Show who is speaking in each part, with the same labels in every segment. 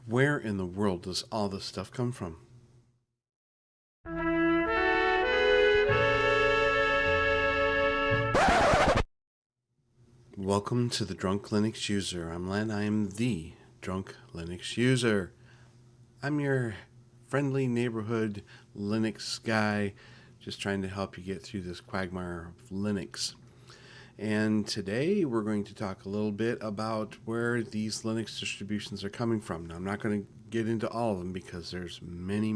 Speaker 1: Where in the world does all this stuff come from? Welcome to the Drunk Linux User. I'm Len. I am the Drunk Linux User. I'm your friendly neighborhood Linux guy, just trying to help you get through this quagmire of Linux. And today we're going to talk a little bit about where these Linux distributions are coming from. Now, I'm not going to get into all of them because there's many.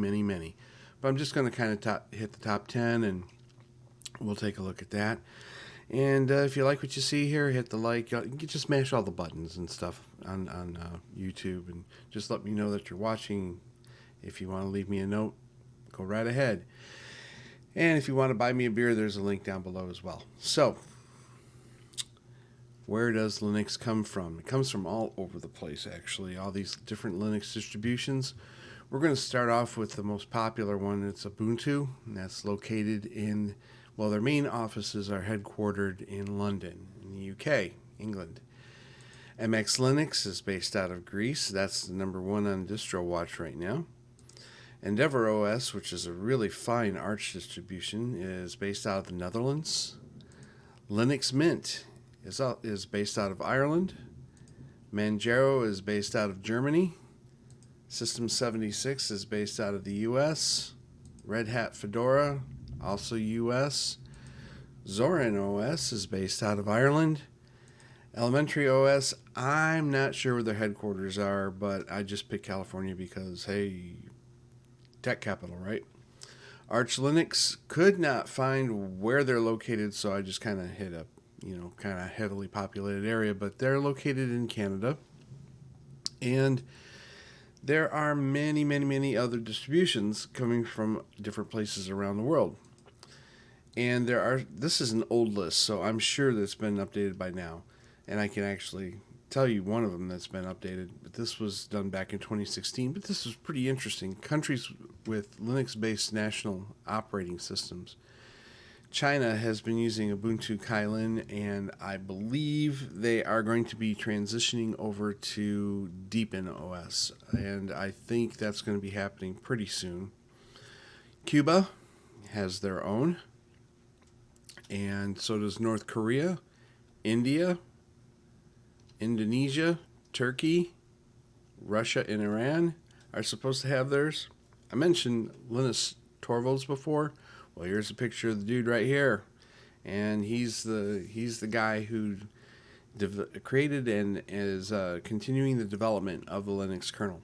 Speaker 1: But I'm just going to kind of hit the top 10 and we'll take a look at that. And if you like what you see here, hit the like. You can just smash all the buttons and stuff on YouTube and just let me know that you're watching. If you want to leave me a note, go right ahead. And if you want to buy me a beer, there's a link down below as well. So, where does Linux come from? It comes from all over the place, actually, all these different Linux distributions. We're going to start off with the most popular one. It's Ubuntu, and that's located in, well, their main offices are headquartered in London, in the UK, England. MX Linux is based out of Greece. That's the number one on Distro Watch right now. Endeavour OS, which is a really fine Arch distribution, is based out of the Netherlands. Linux Mint is based out of Ireland. Manjaro is based out of Germany. System 76 is based out of the US. Red Hat Fedora, also US. Zorin OS is based out of Ireland. Elementary OS, I'm not sure where their headquarters are, but I just picked California because, hey, tech capital, right? Arch Linux, could not find where they're located, so I just kind of hit a kind of heavily populated area, but they're located in Canada. And there are many other distributions coming from different places around the world. And this is an old list, so I'm sure that's been updated by now. And I can actually tell you one of them that's been updated, but this was done back in 2016. But this was pretty interesting. Countries with Linux-based national operating systems. China has been using Ubuntu Kylin, and I believe they are going to be transitioning over to Deepin OS, and I think that's going to be happening pretty soon. Cuba has their own, and so does North Korea, India, Indonesia, Turkey, Russia, and Iran are supposed to have theirs. I mentioned Linus Torvalds before. Well, here's a picture of the dude right here, and he's the guy who created and is continuing the development of the Linux kernel.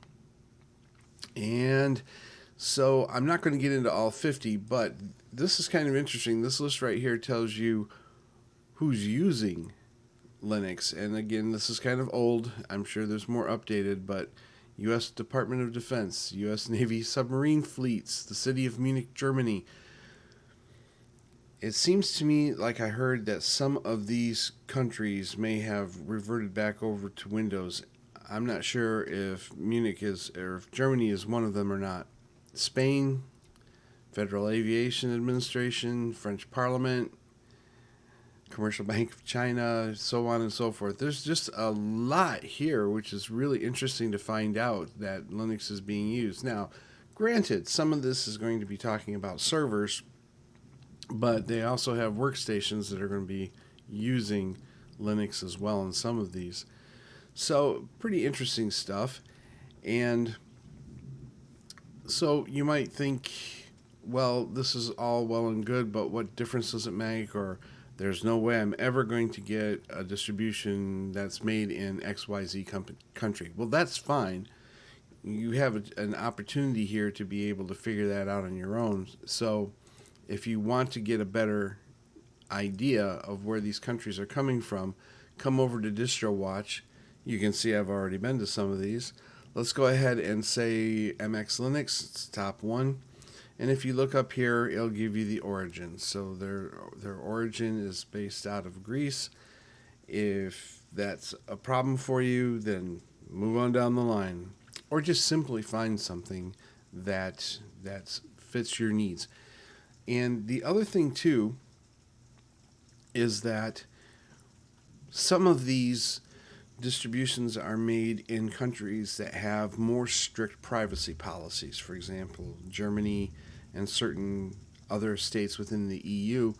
Speaker 1: And so I'm not going to get into all 50, but this is kind of interesting. This list right here tells you who's using Linux, and again, this is kind of old. I'm sure there's more updated, but U.S. Department of Defense, U.S. Navy submarine fleets, the city of Munich, Germany. It seems to me like I heard that some of these countries may have reverted back over to Windows. I'm not sure if Munich is, or if Germany is one of them or not. Spain, Federal Aviation Administration, French Parliament, Commercial Bank of China, so on and so forth. There's just a lot here, which is really interesting to find out that Linux is being used. Now, granted, some of this is going to be talking about servers, but they also have workstations that are going to be using Linux as well in some of these. So, pretty interesting stuff. And so you might think, well, this is all well and good, but what difference does it make? Or there's no way I'm ever going to get a distribution that's made in XYZ country. Well, that's fine. You have an opportunity here to be able to figure that out on your own. So if you want to get a better idea of where these countries are coming from, come over to DistroWatch. You can see I've already been to some of these. Let's go ahead and say MX Linux. It's top one. And if you look up here, it'll give you the origin. So their origin is based out of Greece. If that's a problem for you, then move on down the line. Or just simply find something that fits your needs. And the other thing, too, is that some of these distributions are made in countries that have more strict privacy policies. For example, Germany and certain other states within the EU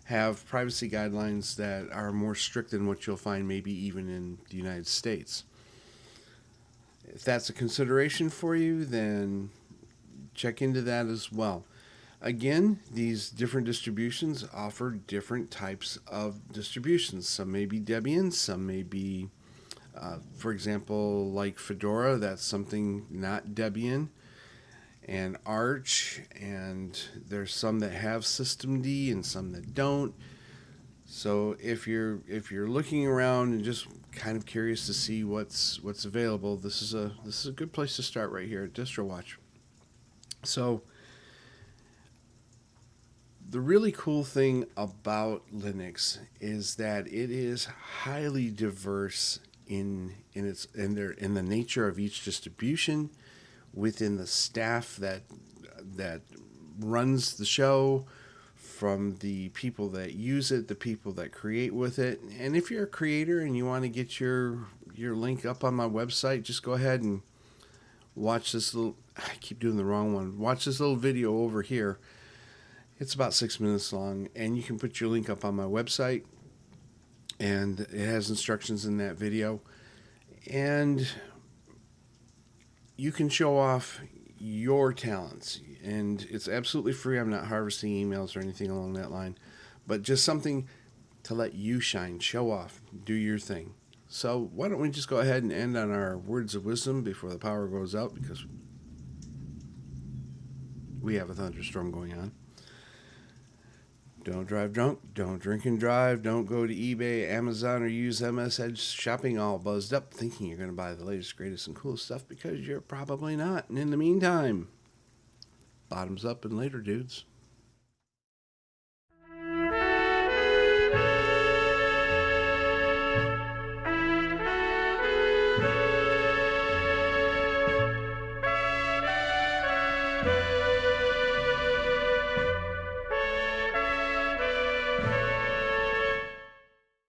Speaker 1: have privacy guidelines that are more strict than what you'll find maybe even in the United States. If that's a consideration for you, then check into that as well. Again, these different distributions offer different types of distributions. Some may be Debian, some may be, for example, like Fedora, that's something not Debian, and Arch, and there's some that have systemd and some that don't. So if you're looking around and just kind of curious to see what's available, this is a good place to start right here at DistroWatch. So the really cool thing about Linux is that it is highly diverse in the nature of each distribution, within the staff that runs the show, from the people that use it, the people that create with it. And if you're a creator and you want to get your link up on my website, just go ahead and watch this little, I keep doing the wrong one, watch this little video over here. It's about 6 minutes long, and you can put your link up on my website, and it has instructions in that video. And you can show off your talents, and it's absolutely free. I'm not harvesting emails or anything along that line, but just something to let you shine, show off, do your thing. So why don't we just go ahead and end on our words of wisdom before the power goes out, because we have a thunderstorm going on. Don't drive drunk, don't drink and drive, don't go to eBay, Amazon, or use MS Edge shopping all buzzed up thinking you're going to buy the latest, greatest, and coolest stuff, because you're probably not. And in the meantime, bottoms up and later, dudes.